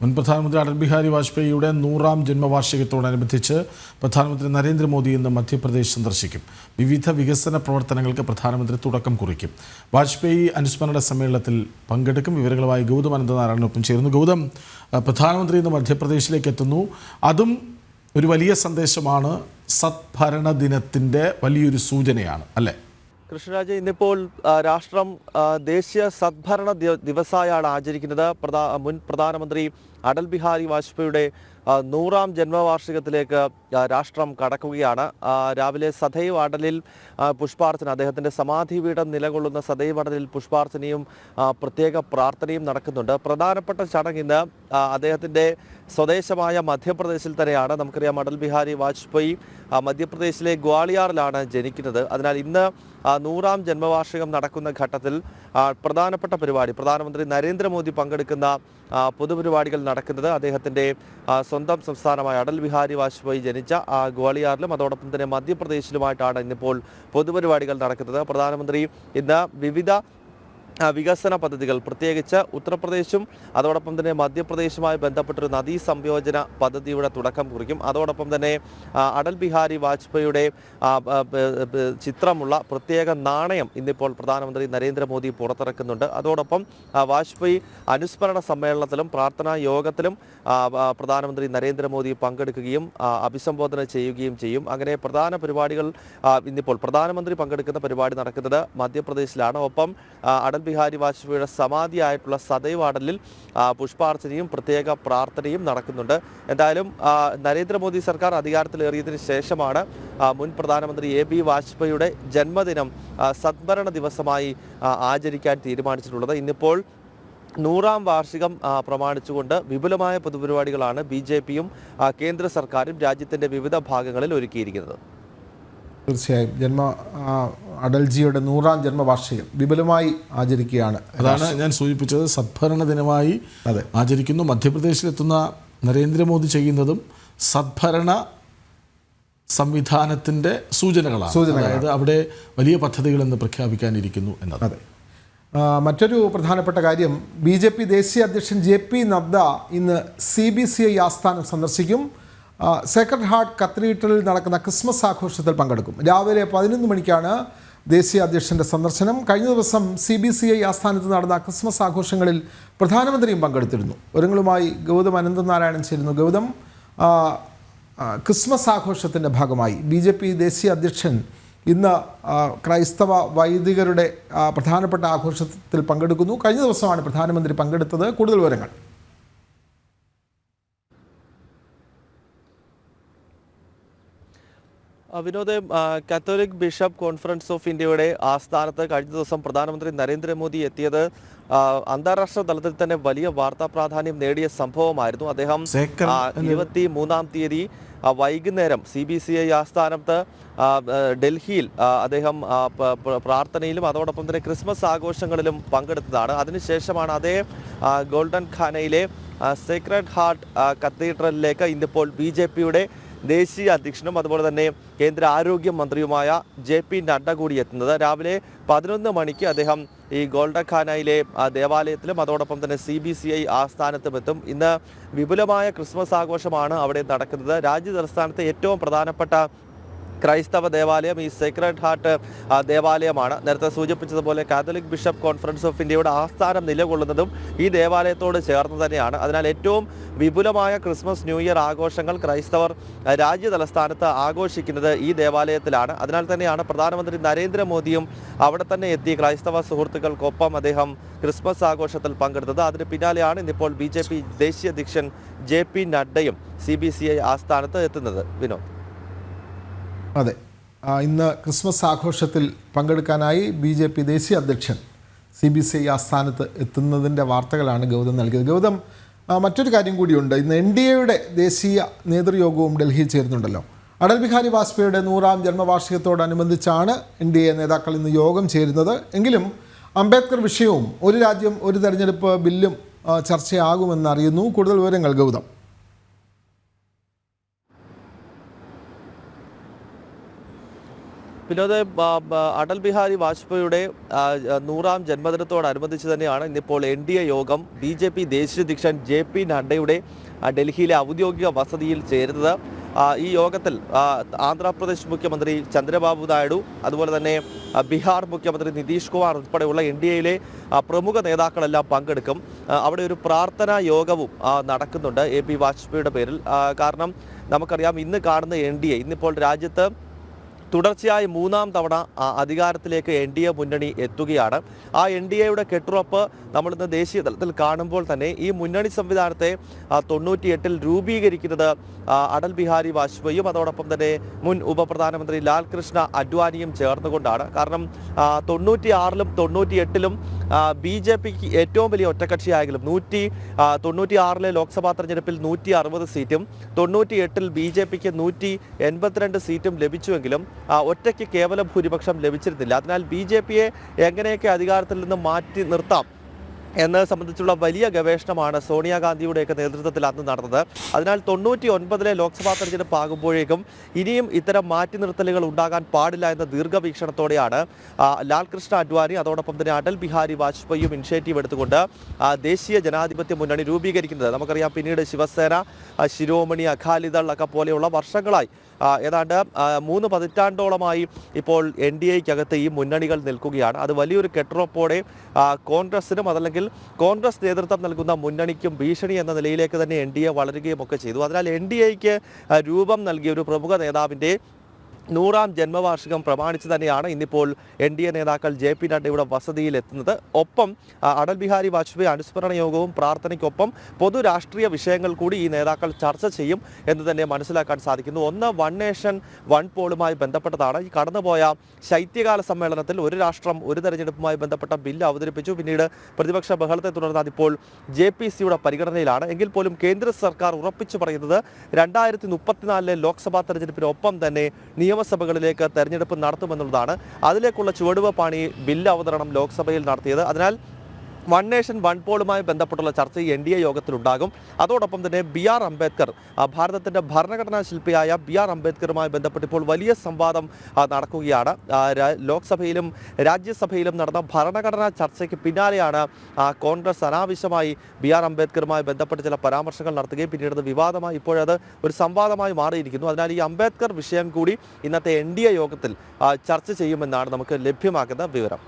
മുൻ പ്രധാനമന്ത്രി അടൽ ബിഹാരി വാജ്പേയിയുടെ 100ാം ജന്മവാർഷികത്തോടനുബന്ധിച്ച് പ്രധാനമന്ത്രി നരേന്ദ്രമോദി ഇന്ന് മധ്യപ്രദേശ് സന്ദർശിക്കും. വിവിധ വികസന പ്രവർത്തനങ്ങൾക്ക് പ്രധാനമന്ത്രി തുടക്കം കുറിക്കും. വാജ്പേയി അനുസ്മരണ സമ്മേളനത്തിൽ പങ്കെടുക്കും. വിവരങ്ങളുമായി ഗൗതം അനന്തനാരായണനൊപ്പം ചേരുന്നു. ഗൗതം, പ്രധാനമന്ത്രി ഇന്ന് മധ്യപ്രദേശിലേക്ക് എത്തുന്നു. അതും ഒരു വലിയ സന്ദേശമാണ്, സദ്ഭരണ ദിനത്തിൻ്റെ വലിയൊരു സൂചനയാണ് അല്ലേ? കൃഷ്ണരാജ്, ഇന്നിപ്പോൾ രാഷ്ട്രം ദേശീയ സദ്ഭരണ ദിവസമായാണ് ആചരിക്കുന്നത്. മുൻ പ്രധാനമന്ത്രി അടൽ ബിഹാരി വാജ്പേയിയുടെ 100ാം ജന്മവാർഷികത്തിലേക്ക് രാഷ്ട്രം കടക്കുകയാണ്. രാവിലെ സദൈവ് അടലിൽ പുഷ്പാർച്ചന, അദ്ദേഹത്തിൻ്റെ സമാധി പീഠം നിലകൊള്ളുന്ന സദൈവ് അടലിൽ പുഷ്പാർച്ചനയും പ്രത്യേക പ്രാർത്ഥനയും നടക്കുന്നുണ്ട്. പ്രധാനപ്പെട്ട ചടങ്ങ് ഇന്ന് അദ്ദേഹത്തിൻ്റെ സ്വദേശമായ മധ്യപ്രദേശിൽ തന്നെയാണ്. നമുക്കറിയാം, അടൽ ബിഹാരി വാജ്പേയി മധ്യപ്രദേശിലെ ഗ്വാളിയാറിലാണ് ജനിക്കുന്നത്. അതിനാൽ ഇന്ന് 100ാം ജന്മവാർഷികം നടക്കുന്ന ഘട്ടത്തിൽ പ്രധാനപ്പെട്ട പരിപാടി, പ്രധാനമന്ത്രി നരേന്ദ്രമോദി പങ്കെടുക്കുന്ന പൊതുപരിപാടികൾ നടക്കുന്നത് അദ്ദേഹത്തിൻ്റെ സ്വന്തം സംസ്ഥാനമായ അടൽ ബിഹാരി വാജ്പേയി ജനിച്ച ഗ്വാളിയാറിലും അതോടൊപ്പം തന്നെ മധ്യപ്രദേശിലുമായിട്ടാണ് ഇന്നിപ്പോൾ പൊതുപരിപാടികൾ നടക്കുന്നത്. പ്രധാനമന്ത്രി ഇന്ന് വിവിധ വികസന പദ്ധതികൾ, പ്രത്യേകിച്ച് ഉത്തർപ്രദേശും അതോടൊപ്പം തന്നെ മധ്യപ്രദേശുമായി ബന്ധപ്പെട്ടൊരു നദീ സംയോജന പദ്ധതിയുടെ തുടക്കം കുറിക്കും. അതോടൊപ്പം തന്നെ അടൽ ബിഹാരി വാജ്പേയിയുടെ ചിത്രമുള്ള പ്രത്യേക നാണയം ഇന്നിപ്പോൾ പ്രധാനമന്ത്രി നരേന്ദ്രമോദി പുറത്തിറക്കുന്നുണ്ട്. അതോടൊപ്പം വാജ്പേയി അനുസ്മരണ സമ്മേളനത്തിലും പ്രാർത്ഥനാ യോഗത്തിലും പ്രധാനമന്ത്രി നരേന്ദ്രമോദി പങ്കെടുക്കുകയും അഭിസംബോധന ചെയ്യുകയും ചെയ്യും. അങ്ങനെ പ്രധാന പരിപാടികൾ ഇന്നിപ്പോൾ പ്രധാനമന്ത്രി പങ്കെടുക്കുന്ന പരിപാടി നടക്കുന്നത് മധ്യപ്രദേശിലാണ്. ഒപ്പം അടൽ ബിഹാരി വാജ്പേയിയുടെ സമാധിയായിട്ടുള്ള സദൈവ് അടലിൽ പുഷ്പാർച്ചനയും പ്രത്യേക പ്രാർത്ഥനയും നടക്കുന്നുണ്ട്. എന്തായാലും നരേന്ദ്രമോദി സർക്കാർ അധികാരത്തിലേറിയതിനു ശേഷമാണ് മുൻ പ്രധാനമന്ത്രി AB വാജ്പേയിയുടെ ജന്മദിനം സദ്ഭരണ ദിവസമായി ആചരിക്കാൻ തീരുമാനിച്ചിട്ടുള്ളത്. ഇന്നിപ്പോൾ 100ാം വാർഷികം പ്രമാണിച്ചുകൊണ്ട് വിപുലമായ പൊതുപരിപാടികളാണ് BJPയും കേന്ദ്ര സർക്കാരും രാജ്യത്തിൻ്റെ വിവിധ ഭാഗങ്ങളിൽ ഒരുക്കിയിരിക്കുന്നത്. തീർച്ചയായും അടൽജിയുടെ 100ാം ജന്മവാർഷികം വിപുലമായി ആചരിക്കുകയാണ്. അതാണ് ഞാൻ സൂചിപ്പിച്ചത്, സദ്ഭരണ ദിനമായി ആചരിക്കുന്നു. മധ്യപ്രദേശിലെത്തുന്ന നരേന്ദ്രമോദി ചെയ്യുന്നതും സദ്ഭരണ സംവിധാനത്തിൻ്റെ സൂചനകളാണ്. അതായത് അവിടെ വലിയ പദ്ധതികളെന്ന് പ്രഖ്യാപിക്കാനിരിക്കുന്നു എന്നത്. അതെ. മറ്റൊരു പ്രധാനപ്പെട്ട കാര്യം, BJP ദേശീയ അധ്യക്ഷൻ JP നദ്ദ ഇന്ന് CBCI ആസ്ഥാനം സന്ദർശിക്കും. സേക്രഡ് ഹാർട്ട് കത്തീഡ്രലിൽ നടക്കുന്ന ക്രിസ്മസ് ആഘോഷത്തിൽ പങ്കെടുക്കും. രാവിലെ 11 മണിക്കാണ് ദേശീയ അധ്യക്ഷൻ്റെ സന്ദർശനം. കഴിഞ്ഞ ദിവസം CBCI ആസ്ഥാനത്ത് നടന്ന ക്രിസ്മസ് ആഘോഷങ്ങളിൽ പ്രധാനമന്ത്രിയും പങ്കെടുത്തിരുന്നു. വിവരങ്ങളുമായി ഗൗതം അനന്തനാരായണൻ ചേരുന്നു. ഗൗതം, ക്രിസ്മസ് ആഘോഷത്തിൻ്റെ ഭാഗമായി BJP ദേശീയ അധ്യക്ഷൻ ഇന്ന് ക്രൈസ്തവ വൈദികരുടെ പ്രധാനപ്പെട്ട ആഘോഷത്തിൽ പങ്കെടുക്കുന്നു. കഴിഞ്ഞ ദിവസമാണ് പ്രധാനമന്ത്രി പങ്കെടുത്തത്. കൂടുതൽ വിവരങ്ങൾ. Vinod, Catholic bishop conference of ഇന്ത്യയുടെ ആസ്ഥാനത്ത് കഴിഞ്ഞ ദിവസം പ്രധാനമന്ത്രി നരേന്ദ്രമോദി എത്തിയത് അന്താരാഷ്ട്ര തലത്തിൽ തന്നെ വലിയ വാർത്താ പ്രാധാന്യം നേടിയ സംഭവമായിരുന്നു. അദ്ദേഹം 23-ാം തീയതി വൈകുന്നേരം CBCI ആസ്ഥാനത്ത് ഡൽഹിയിൽ അദ്ദേഹം പ്രാർത്ഥനയിലും അതോടൊപ്പം തന്നെ ക്രിസ്മസ് ആഘോഷങ്ങളിലും പങ്കെടുത്തതാണ്. അതിനുശേഷമാണ് അതേ ഗോൾഡൻ ഖാനയിലെ സേക്രഡ് ഹാർട്ട് കത്തീഡ്രലിലേക്ക് ഇന്നിപ്പോൾ BJPയുടെ ദേശീയ അധ്യക്ഷനും അതുപോലെ തന്നെ കേന്ദ്ര ആരോഗ്യ മന്ത്രിയുമായ JP നഡ്ഡ കൂടി എത്തുന്നത്. രാവിലെ 11 മണിക്ക് അദ്ദേഹം ഈ ഗോൾഡൻ ഖാനയിലെ ദേവാലയത്തിലും അതോടൊപ്പം തന്നെ CBCI ആസ്ഥാനത്തും എത്തും. ഇന്ന് വിപുലമായ ക്രിസ്മസ് ആഘോഷമാണ് അവിടെ നടക്കുന്നത്. രാജ്യതലസ്ഥാനത്തെ ഏറ്റവും പ്രധാനപ്പെട്ട ക്രൈസ്തവ ദേവാലയം ഈ സേക്രഡ് ഹാർട്ട് ദേവാലയമാണ്. നേരത്തെ സൂചിപ്പിച്ചതുപോലെ കാത്തലിക് ബിഷപ്പ് കോൺഫറൻസ് ഓഫ് ഇന്ത്യയുടെ ആസ്ഥാനം നിലകൊള്ളുന്നതും ഈ ദേവാലയത്തോട് ചേർന്ന് തന്നെയാണ്. അതിനാൽ ഏറ്റവും വിപുലമായ ക്രിസ്മസ് ന്യൂ ഇയർ ആഘോഷങ്ങൾ ക്രൈസ്തവർ രാജ്യതലസ്ഥാനത്ത് ആഘോഷിക്കുന്നത് ഈ ദേവാലയത്തിലാണ്. അതിനാൽ തന്നെയാണ് പ്രധാനമന്ത്രി നരേന്ദ്രമോദിയും അവിടെ തന്നെ എത്തി ക്രൈസ്തവ സുഹൃത്തുക്കൾക്കൊപ്പം അദ്ദേഹം ക്രിസ്മസ് ആഘോഷത്തിൽ പങ്കെടുത്തത്. അതിന് പിന്നാലെയാണ് ഇന്നിപ്പോൾ BJP ദേശീയ അധ്യക്ഷൻ JP നഡ്ഡയും CBCI ആസ്ഥാനത്ത് എത്തുന്നത്. വിനോദ്. അതെ, ഇന്ന് ക്രിസ്മസ് ആഘോഷത്തിൽ പങ്കെടുക്കാനായി BJP ദേശീയ അധ്യക്ഷൻ CBCI ആസ്ഥാനത്ത് എത്തുന്നതിൻ്റെ വാർത്തകളാണ് ഗൗതം നൽകിയത്. ഗൗതം, മറ്റൊരു കാര്യം കൂടിയുണ്ട്. ഇന്ന് NDAയുടെ ദേശീയ നേതൃയോഗവും ഡൽഹിയിൽ ചേരുന്നുണ്ടല്ലോ. അടൽ ബിഹാരി വാജ്പേയിയുടെ 100ാം ജന്മവാർഷികത്തോടനുബന്ധിച്ചാണ് NDA നേതാക്കൾ ഇന്ന് യോഗം ചേരുന്നത്. എങ്കിലും അംബേദ്കർ വിഷയവും ഒരു രാജ്യം ഒരു തെരഞ്ഞെടുപ്പ് ബില്ലും ചർച്ചയാകുമെന്ന് അറിയുന്നു. കൂടുതൽ വിവരങ്ങൾ ഗൗതം. വിനോദ്, അടൽ ബിഹാരി വാജ്പേയിയുടെ 100ാം ജന്മദിനത്തോടനുബന്ധിച്ച് തന്നെയാണ് ഇന്നിപ്പോൾ NDA യോഗം BJP ദേശീയ അധ്യക്ഷൻ JP നഡ്ഡയുടെ ഡൽഹിയിലെ ഔദ്യോഗിക വസതിയിൽ ചേരുന്നത്. ഈ യോഗത്തിൽ ആന്ധ്രാപ്രദേശ് മുഖ്യമന്ത്രി ചന്ദ്രബാബു നായിഡു, അതുപോലെ തന്നെ ബീഹാർ മുഖ്യമന്ത്രി നിതീഷ് കുമാർ ഉൾപ്പെടെയുള്ള NDAയിലെ പ്രമുഖ നേതാക്കളെല്ലാം പങ്കെടുക്കും. അവിടെ ഒരു പ്രാർത്ഥനാ യോഗവും നടക്കുന്നുണ്ട് AP വാജ്പേയിയുടെ പേരിൽ. കാരണം നമുക്കറിയാം, ഇന്ന് കാണുന്ന NDA ഇന്നിപ്പോൾ രാജ്യത്ത് തുടർച്ചയായി 3ാം തവണ അധികാരത്തിലേക്ക് NDA മുന്നണി എത്തുകയാണ്. ആ NDAയുടെ കെട്ടുറപ്പ് നമ്മളിന്ന് ദേശീയ തലത്തിൽ കാണുമ്പോൾ തന്നെ ഈ മുന്നണി സംവിധാനത്തെ 98-ൽ രൂപീകരിക്കുന്നത് അടൽ ബിഹാരി വാജ്പേയിയും അതോടൊപ്പം തന്നെ മുൻ ഉപപ്രധാനമന്ത്രി ലാൽ കൃഷ്ണ അഡ്വാനിയും ചേർന്നുകൊണ്ടാണ്. കാരണം 96-ലും 98-ലും BJPക്ക് ഏറ്റവും വലിയ ഒറ്റക്കക്ഷിയായെങ്കിലും 196-ലെ ലോക്സഭാ തെരഞ്ഞെടുപ്പിൽ 160 സീറ്റും 98-ൽ BJPക്ക് 182 സീറ്റും ലഭിച്ചുവെങ്കിലും ഒറ്റയ്ക്ക് കേവല ഭൂരിപക്ഷം ലഭിച്ചിരുന്നില്ല. അതിനാൽ BJPയെ എങ്ങനെയൊക്കെ അധികാരത്തിൽ നിന്ന് മാറ്റി നിർത്താം എന്നത് സംബന്ധിച്ചുള്ള വലിയ ഗവേഷണമാണ് സോണിയാഗാന്ധിയുടെയൊക്കെ നേതൃത്വത്തിൽ അന്ന് നടന്നത്. അതിനാൽ 99-ലെ ലോക്സഭാ തെരഞ്ഞെടുപ്പ് ആകുമ്പോഴേക്കും ഇനിയും ഇത്തരം മാറ്റി നിർത്തലുകൾ ഉണ്ടാകാൻ പാടില്ല എന്ന ദീർഘവീക്ഷണത്തോടെയാണ് ലാൽ കൃഷ്ണ അഡ്വാനി അതോടൊപ്പം തന്നെ അടൽ ബിഹാരി വാജ്പേയിയും ഇനിഷ്യേറ്റീവ് എടുത്തുകൊണ്ട് ദേശീയ ജനാധിപത്യ മുന്നണി രൂപീകരിക്കുന്നത്. നമുക്കറിയാം, പിന്നീട് ശിവസേന, ശിരോമണി അകാലിദൾ ഒക്കെ പോലെയുള്ള വർഷങ്ങളായി ഏതാണ്ട് 3 പതിറ്റാണ്ടോളമായി ഇപ്പോൾ NDAയ്ക്കകത്ത് ഈ മുന്നണികൾ നിൽക്കുകയാണ്. അത് വലിയൊരു കെട്ടുറപ്പോടെ കോൺഗ്രസിനും അതല്ലെങ്കിൽ കോൺഗ്രസ് നേതൃത്വം നൽകുന്ന മുന്നണിക്കും ഭീഷണി എന്ന നിലയിലേക്ക് തന്നെ NDA വളരുകയും ഒക്കെ ചെയ്തു. അതിനാൽ NDAയ്ക്ക് രൂപം നൽകിയ ഒരു പ്രമുഖ നേതാവിൻ്റെ 100ാം ജന്മവാർഷികം പ്രമാണിച്ച് തന്നെയാണ് ഇന്നിപ്പോൾ NDA നേതാക്കൾ JP നഡ്ഡയുടെ വസതിയിൽ എത്തുന്നത്. ഒപ്പം അടൽ ബിഹാരി വാജ്പേയി അനുസ്മരണ യോഗവും പ്രാർത്ഥനയ്ക്കൊപ്പം പൊതു രാഷ്ട്രീയ വിഷയങ്ങൾ കൂടി ഈ നേതാക്കൾ ചർച്ച ചെയ്യും എന്ന് തന്നെ മനസ്സിലാക്കാൻ സാധിക്കുന്നു. ഒന്ന്, വൺ നേഷൻ വൺ പോളുമായി ബന്ധപ്പെട്ടതാണ്. ഈ കടന്നുപോയ ശൈത്യകാല സമ്മേളനത്തിൽ ഒരു രാഷ്ട്രം ഒരു തെരഞ്ഞെടുപ്പുമായി ബന്ധപ്പെട്ട ബില്ല് അവതരിപ്പിച്ചു. പിന്നീട് പ്രതിപക്ഷ ബഹളത്തെ തുടർന്ന് അതിപ്പോൾ JPCയുടെ പരിഗണനയിലാണ്. എങ്കിൽ പോലും കേന്ദ്ര സർക്കാർ ഉറപ്പിച്ചു പറയുന്നത് 2034-ലെ ലോക്സഭാ തെരഞ്ഞെടുപ്പിനൊപ്പം തന്നെ നിയമസഭകളിലേക്ക് തെരഞ്ഞെടുപ്പ് നടത്തുമെന്നുള്ളതാണ്. അതിലേക്കുള്ള ചുവടുവെപ്പാണ് ഈ ബില്ല് അവതരണം ലോക്സഭയിൽ നടത്തിയത്. അതിനാൽ വൺ നേഷൻ വൺ പോളുമായി ബന്ധപ്പെട്ടുള്ള ചർച്ച ഈ NDA യോഗത്തിലുണ്ടാകും. അതോടൊപ്പം തന്നെ BR അംബേദ്കർ, ഭാരതത്തിൻ്റെ ഭരണഘടനാ ശില്പിയായ BR അംബേദ്കറുമായി ബന്ധപ്പെട്ട് ഇപ്പോൾ വലിയ സംവാദം നടക്കുകയാണ്. ലോക്സഭയിലും രാജ്യസഭയിലും നടന്ന ഭരണഘടനാ ചർച്ചയ്ക്ക് പിന്നാലെയാണ് കോൺഗ്രസ് അനാവശ്യമായി BR അംബേദ്കറുമായി ബന്ധപ്പെട്ട് ചില പരാമർശങ്ങൾ നടത്തുകയും പിന്നീട് വിവാദമായി ഇപ്പോഴത് ഒരു സംവാദമായി മാറിയിരിക്കുന്നു. അതിനാൽ ഈ അംബേദ്കർ വിഷയം കൂടി ഇന്നത്തെ NDA യോഗത്തിൽ ചർച്ച ചെയ്യുമെന്നാണ് നമുക്ക് ലഭ്യമാക്കുന്ന വിവരം.